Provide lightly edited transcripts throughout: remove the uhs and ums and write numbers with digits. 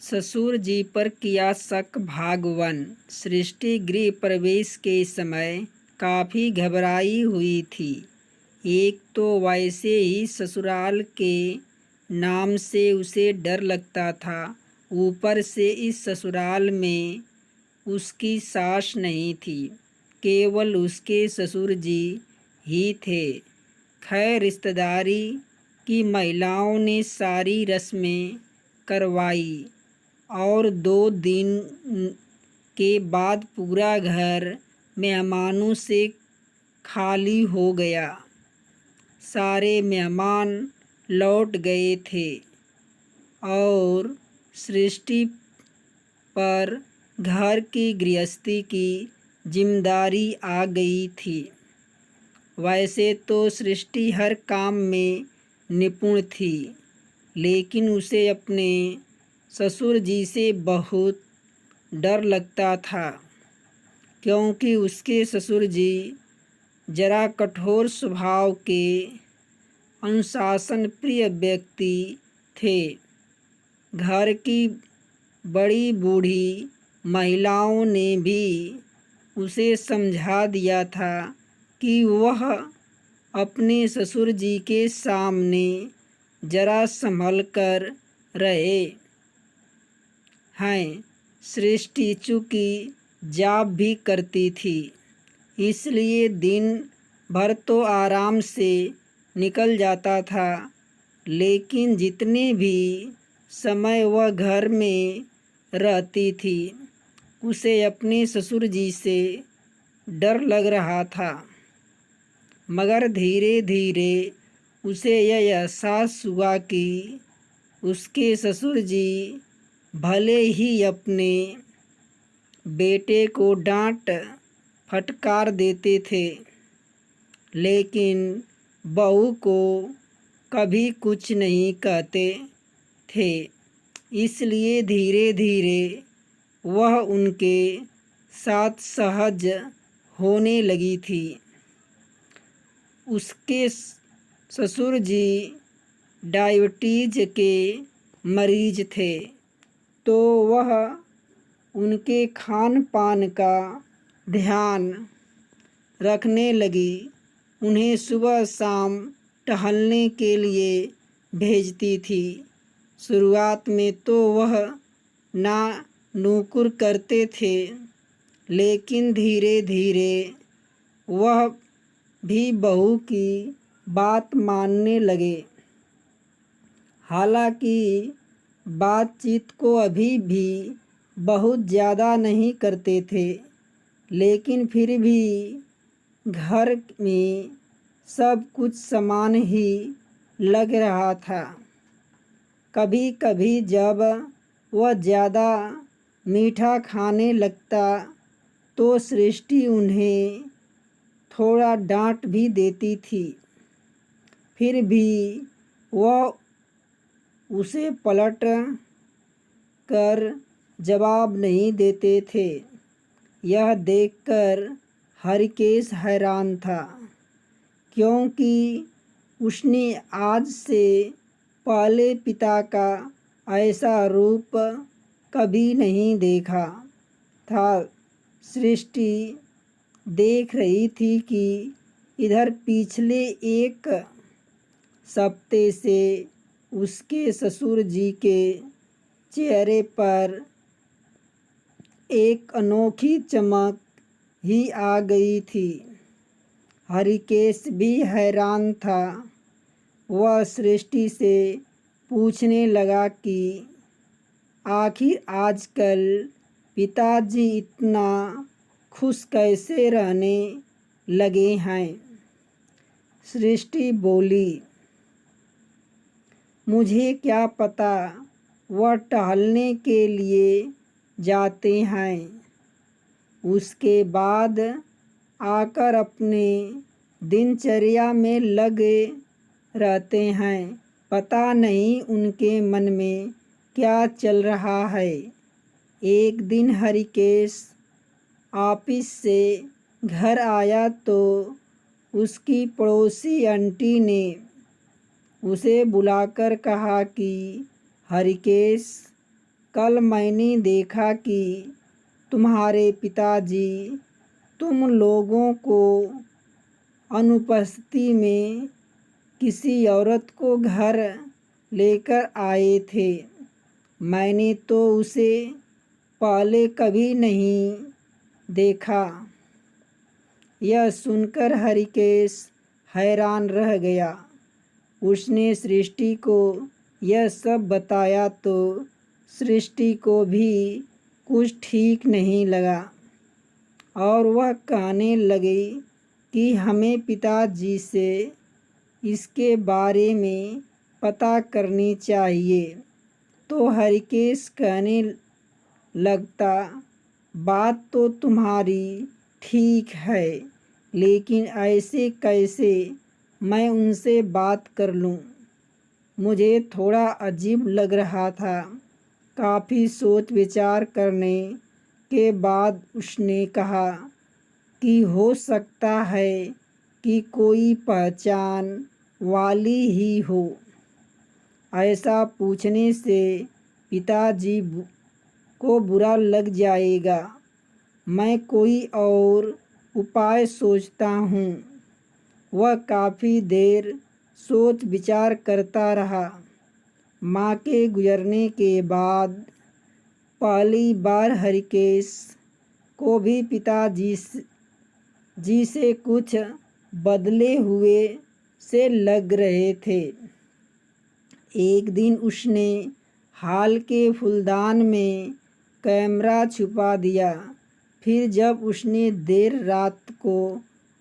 ससुर जी पर किया शक भागवन। सृष्टि गृह प्रवेश के समय काफ़ी घबराई हुई थी। एक तो वैसे ही ससुराल के नाम से उसे डर लगता था, ऊपर से इस ससुराल में उसकी सास नहीं थी, केवल उसके ससुर जी ही थे। खैर, रिश्तेदारी की महिलाओं ने सारी रस्में करवाई और 2 दिन के बाद पूरा घर मेहमानों से खाली हो गया। सारे मेहमान लौट गए थे और सृष्टि पर घर की गृहस्थी की जिम्मेदारी आ गई थी। वैसे तो सृष्टि हर काम में निपुण थी, लेकिन उसे अपने ससुर जी से बहुत डर लगता था, क्योंकि उसके ससुर जी जरा कठोर स्वभाव के अनुशासन प्रिय व्यक्ति थे। घर की बड़ी बूढ़ी महिलाओं ने भी उसे समझा दिया था कि वह अपने ससुर जी के सामने जरा संभल कर रहे हैं। सृष्टि चूँकि जॉब भी करती थी, इसलिए दिन भर तो आराम से निकल जाता था, लेकिन जितने भी समय वह घर में रहती थी, उसे अपने ससुर जी से डर लग रहा था। मगर धीरे धीरे उसे यह एहसास हुआ कि उसके ससुर जी भले ही अपने बेटे को डांट फटकार देते थे, लेकिन बहू को कभी कुछ नहीं कहते थे। इसलिए धीरे धीरे वह उनके साथ सहज होने लगी थी। उसके ससुर जी डायबिटीज के मरीज थे, तो वह उनके खान पान का ध्यान रखने लगी। उन्हें सुबह शाम टहलने के लिए भेजती थी। शुरुआत में तो वह ना नुकुर करते थे, लेकिन धीरे धीरे वह भी बहू की बात मानने लगे। हालांकि बातचीत को अभी भी बहुत ज़्यादा नहीं करते थे, लेकिन फिर भी घर में सब कुछ समान ही लग रहा था। कभी कभी जब वह ज़्यादा मीठा खाने लगता तो सृष्टि उन्हें थोड़ा डांट भी देती थी। फिर भी वह उसे पलट कर जवाब नहीं देते थे। यह देखकर हरिकेश हैरान था, क्योंकि उसने आज से पहले पिता का ऐसा रूप कभी नहीं देखा था। सृष्टि देख रही थी कि इधर पिछले 1 हफ्ते से उसके ससुर जी के चेहरे पर एक अनोखी चमक ही आ गई थी। हरिकेश भी हैरान था। वह सृष्टि से पूछने लगा कि आखिर आजकल पिताजी इतना खुश कैसे रहने लगे हैं। सृष्टि बोली, मुझे क्या पता, वह टहलने के लिए जाते हैं, उसके बाद आकर अपने दिनचर्या में लगे रहते हैं। पता नहीं उनके मन में क्या चल रहा है। एक दिन हरिकेश ऑफिस से घर आया तो उसकी पड़ोसी आंटी ने उसे बुलाकर कहा कि हरिकेश, कल मैंने देखा कि तुम्हारे पिताजी तुम लोगों को अनुपस्थिति में किसी औरत को घर लेकर आए थे। मैंने तो उसे पहले कभी नहीं देखा। यह सुनकर हरिकेश हैरान रह गया। उसने सृष्टि को यह सब बताया तो सृष्टि को भी कुछ ठीक नहीं लगा और वह कहने लगी कि हमें पिताजी से इसके बारे में पता करनी चाहिए। तो हरिकेश कहने लगता, बात तो तुम्हारी ठीक है, लेकिन ऐसे कैसे मैं उनसे बात कर लूं? मुझे थोड़ा अजीब लग रहा था। काफ़ी सोच विचार करने के बाद उसने कहा कि हो सकता है कि कोई पहचान वाली ही हो। ऐसा पूछने से पिताजी को बुरा लग जाएगा। मैं कोई और उपाय सोचता हूँ। वह काफ़ी देर सोच विचार करता रहा। माँ के गुजरने के बाद पहली बार हरिकेश को भी पिताजी जी से कुछ बदले हुए से लग रहे थे। एक दिन उसने हाल के फूलदान में कैमरा छुपा दिया। फिर जब उसने देर रात को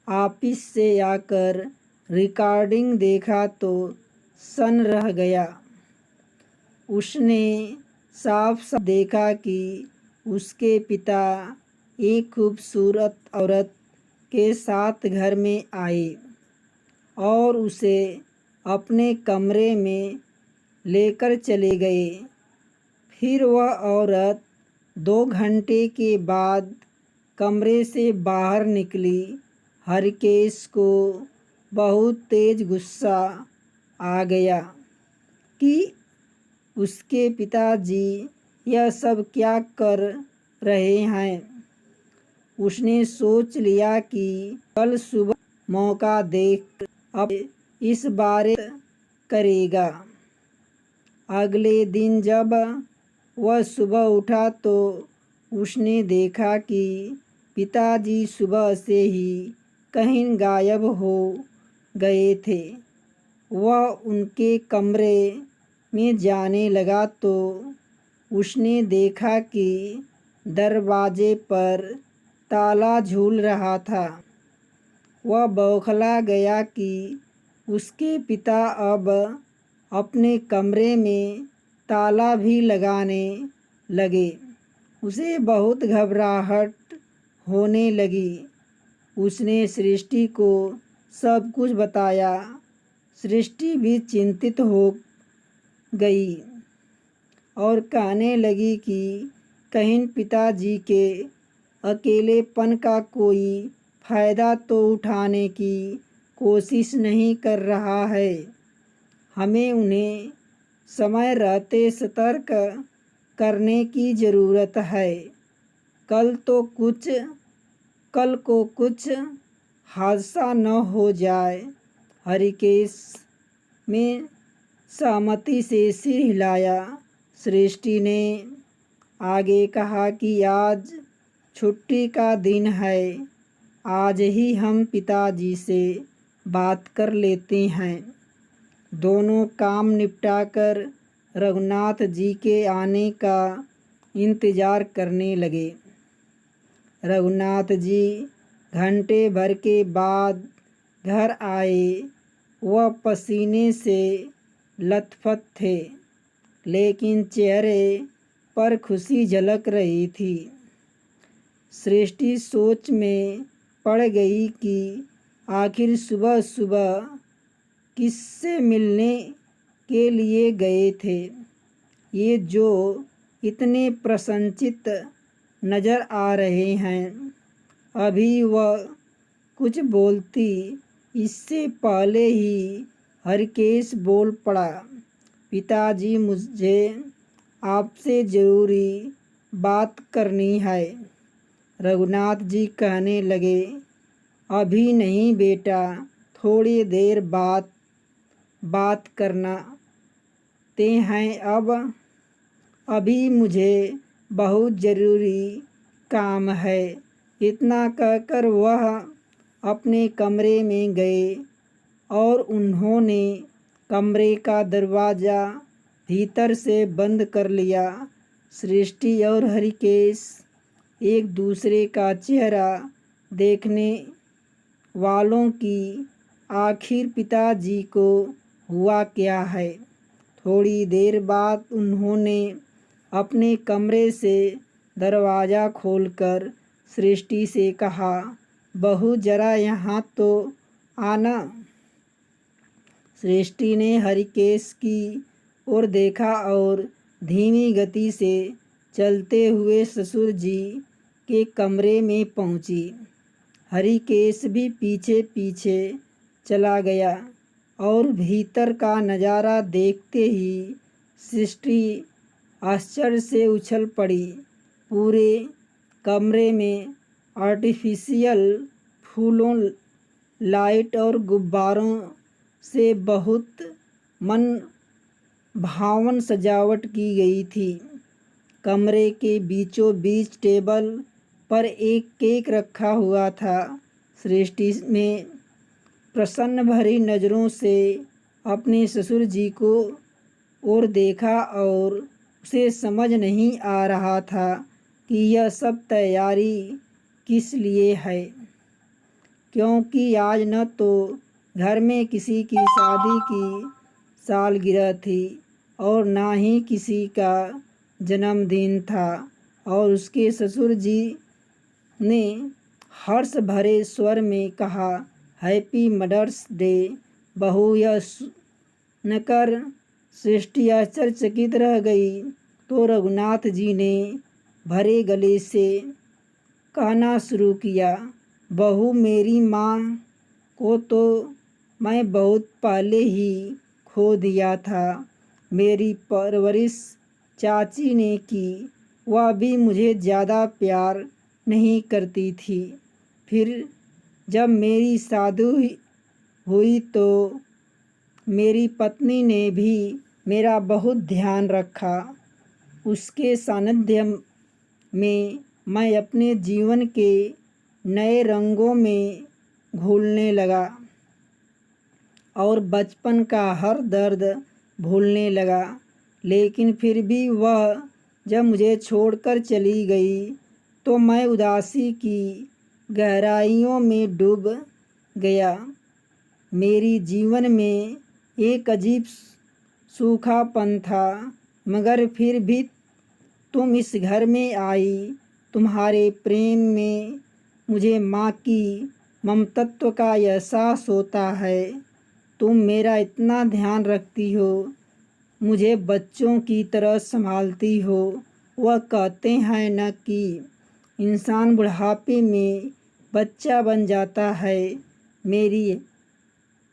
ऑफिस से आकर रिकॉर्डिंग देखा तो सन रह गया। उसने साफ साफ देखा कि उसके पिता एक खूबसूरत औरत के साथ घर में आए और उसे अपने कमरे में लेकर चले गए। फिर वह औरत 2 घंटे के बाद कमरे से बाहर निकली। हरिकेश को बहुत तेज गुस्सा आ गया कि उसके पिताजी यह सब क्या कर रहे हैं। उसने सोच लिया कि कल सुबह मौका देख अब इस बारे करेगा। अगले दिन जब वह सुबह उठा तो उसने देखा कि पिताजी सुबह से ही कहीं गायब हो गए थे। वह उनके कमरे में जाने लगा तो उसने देखा कि दरवाजे पर ताला झूल रहा था। वह बौखला गया कि उसके पिता अब अपने कमरे में ताला भी लगाने लगे। उसे बहुत घबराहट होने लगी। उसने सृष्टि को सब कुछ बताया। सृष्टि भी चिंतित हो गई और कहने लगी कि कहीं पिताजी के अकेलेपन का कोई फ़ायदा तो उठाने की कोशिश नहीं कर रहा है। हमें उन्हें समय रहते सतर्क करने की ज़रूरत है। कल को कुछ हादसा न हो जाए। हरिकेश में सहमति से सिर हिलाया। सृष्टि ने आगे कहा कि आज छुट्टी का दिन है। आज ही हम पिताजी से बात कर लेते हैं। दोनों काम निपटाकर रघुनाथ जी के आने का इंतज़ार करने लगे। रघुनाथ जी घंटे भर के बाद घर आए। वह पसीने से लथपथ थे, लेकिन चेहरे पर खुशी झलक रही थी। सृष्टि सोच में पड़ गई कि आखिर सुबह सुबह किससे मिलने के लिए गए थे ये जो इतने प्रसन्नचित्त नज़र आ रहे हैं। अभी वह कुछ बोलती इससे पहले ही हरिकेश बोल पड़ा, पिताजी मुझे आपसे ज़रूरी बात करनी है। रघुनाथ जी कहने लगे, अभी नहीं बेटा, थोड़ी देर बाद बात करना ते हैं। अभी मुझे बहुत ज़रूरी काम है। इतना कहकर वह अपने कमरे में गए और उन्होंने कमरे का दरवाज़ा भीतर से बंद कर लिया। सृष्टि और हरिकेश एक दूसरे का चेहरा देखने वालों की आखिर पिताजी को हुआ क्या है। थोड़ी देर बाद उन्होंने अपने कमरे से दरवाज़ा खोलकर सृष्टि से कहा, बहू जरा यहाँ तो आना। सृष्टि ने हरिकेश की ओर देखा और धीमी गति से चलते हुए ससुर जी के कमरे में पहुंची। हरिकेश भी पीछे पीछे चला गया और भीतर का नज़ारा देखते ही सृष्टि आश्चर्य से उछल पड़ी। पूरे कमरे में आर्टिफिशियल फूलों, लाइट और गुब्बारों से बहुत मन भावन सजावट की गई थी। कमरे के बीचों बीच टेबल पर एक केक रखा हुआ था। सृष्टि में प्रसन्न भरी नज़रों से अपने ससुर जी को और देखा और उसे समझ नहीं आ रहा था कि यह सब तैयारी किस लिए है, क्योंकि आज न तो घर में किसी की शादी की सालगिरह थी और ना ही किसी का जन्मदिन था। और उसके ससुर जी ने हर्ष भरे स्वर में कहा, हैप्पी मदर्स डे। बहू यह सुनकर सृष्टि आश्चर्यचकित रह गई तो रघुनाथ जी ने भरे गले से कहना शुरू किया, बहू मेरी माँ को तो मैं बहुत पहले ही खो दिया था। मेरी परवरिश चाची ने की, वह भी मुझे ज़्यादा प्यार नहीं करती थी। फिर जब मेरी शादी हुई तो मेरी पत्नी ने भी मेरा बहुत ध्यान रखा। उसके सानिध्य में मैं अपने जीवन के नए रंगों में घुलने लगा और बचपन का हर दर्द भूलने लगा। लेकिन फिर भी वह जब मुझे छोड़कर चली गई तो मैं उदासी की गहराइयों में डूब गया। मेरी जीवन में एक अजीब सूखापन था, मगर फिर भी तुम इस घर में आई। तुम्हारे प्रेम में मुझे माँ की ममतत्व का एहसास होता है। तुम मेरा इतना ध्यान रखती हो, मुझे बच्चों की तरह संभालती हो। वह कहते हैं न कि इंसान बुढ़ापे में बच्चा बन जाता है। मेरी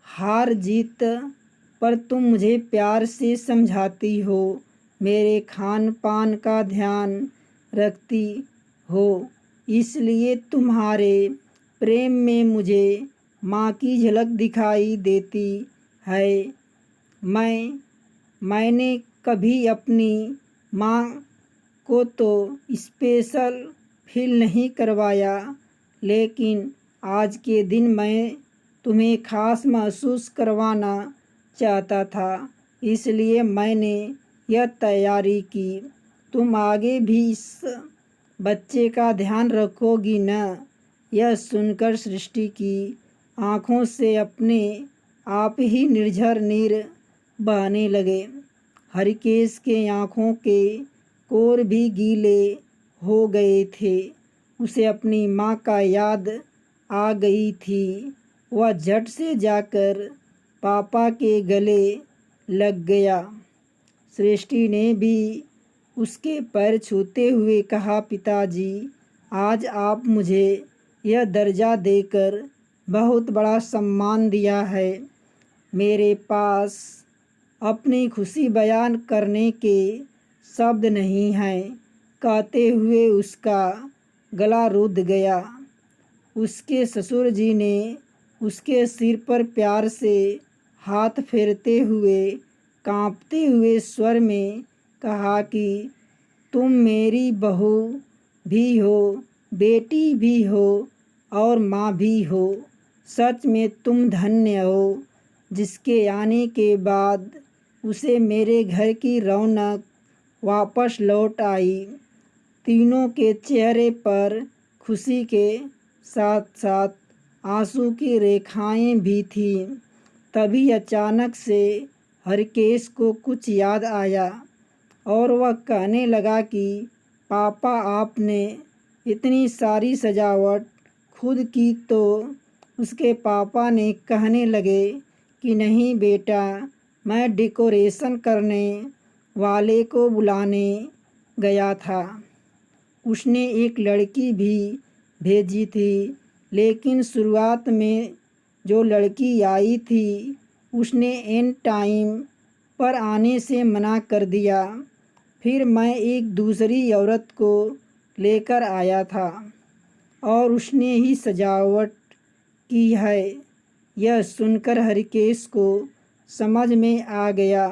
हार जीत पर तुम मुझे प्यार से समझाती हो, मेरे खान पान का ध्यान रखती हो। इसलिए तुम्हारे प्रेम में मुझे माँ की झलक दिखाई देती है। मैंने कभी अपनी माँ को तो स्पेशल फील नहीं करवाया, लेकिन आज के दिन मैं तुम्हें खास महसूस करवाना चाहता था, इसलिए मैंने यह तैयारी की। तुम आगे भी इस बच्चे का ध्यान रखोगी न? यह सुनकर सृष्टि की आँखों से अपने आप ही निर्झर नीर बहने लगे। हरिकेश के आँखों के कोर भी गीले हो गए थे। उसे अपनी माँ का याद आ गई थी। वह झट से जाकर पापा के गले लग गया। सृष्टि ने भी उसके पैर छूते हुए कहा, पिताजी, आज आप मुझे यह दर्जा देकर बहुत बड़ा सम्मान दिया है। मेरे पास अपनी खुशी बयान करने के शब्द नहीं है, कहते हुए उसका गला रुध गया। उसके ससुर जी ने उसके सिर पर प्यार से हाथ फेरते हुए कांपते हुए स्वर में कहा कि तुम मेरी बहू भी हो, बेटी भी हो और माँ भी हो। सच में तुम धन्य हो, जिसके आने के बाद उसे मेरे घर की रौनक वापस लौट आई। तीनों के चेहरे पर खुशी के साथ साथ आंसू की रेखाएं भी थीं। तभी अचानक से हरकेश को कुछ याद आया और वह कहने लगा कि पापा, आपने इतनी सारी सजावट खुद की। तो उसके पापा ने कहने लगे कि नहीं बेटा, मैं डेकोरेशन करने वाले को बुलाने गया था। उसने एक लड़की भी भेजी थी, लेकिन शुरुआत में जो लड़की आई थी उसने एन टाइम पर आने से मना कर दिया। फिर मैं एक दूसरी औरत को लेकर आया था और उसने ही सजावट की है। यह सुनकर हरकेश को समझ में आ गया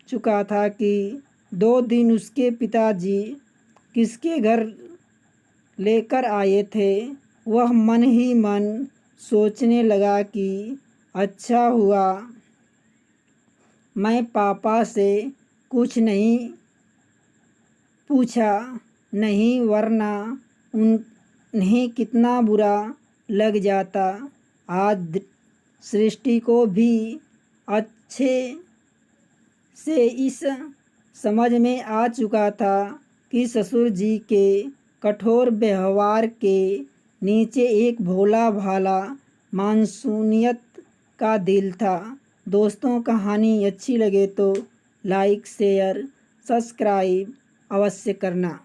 चुका था कि 2 दिन उसके पिताजी किसके घर लेकर आए थे। वह मन ही मन सोचने लगा कि अच्छा हुआ मैं पापा से कुछ नहीं पूछा, नहीं वरना उन्हें कितना बुरा लग जाता। आज सृष्टि को भी अच्छे से इस समझ में आ चुका था कि ससुर जी के कठोर व्यवहार के नीचे एक भोला भाला मासूमियत का दिल था। दोस्तों, कहानी अच्छी लगे तो लाइक, शेयर, सब्सक्राइब अवश्य करना।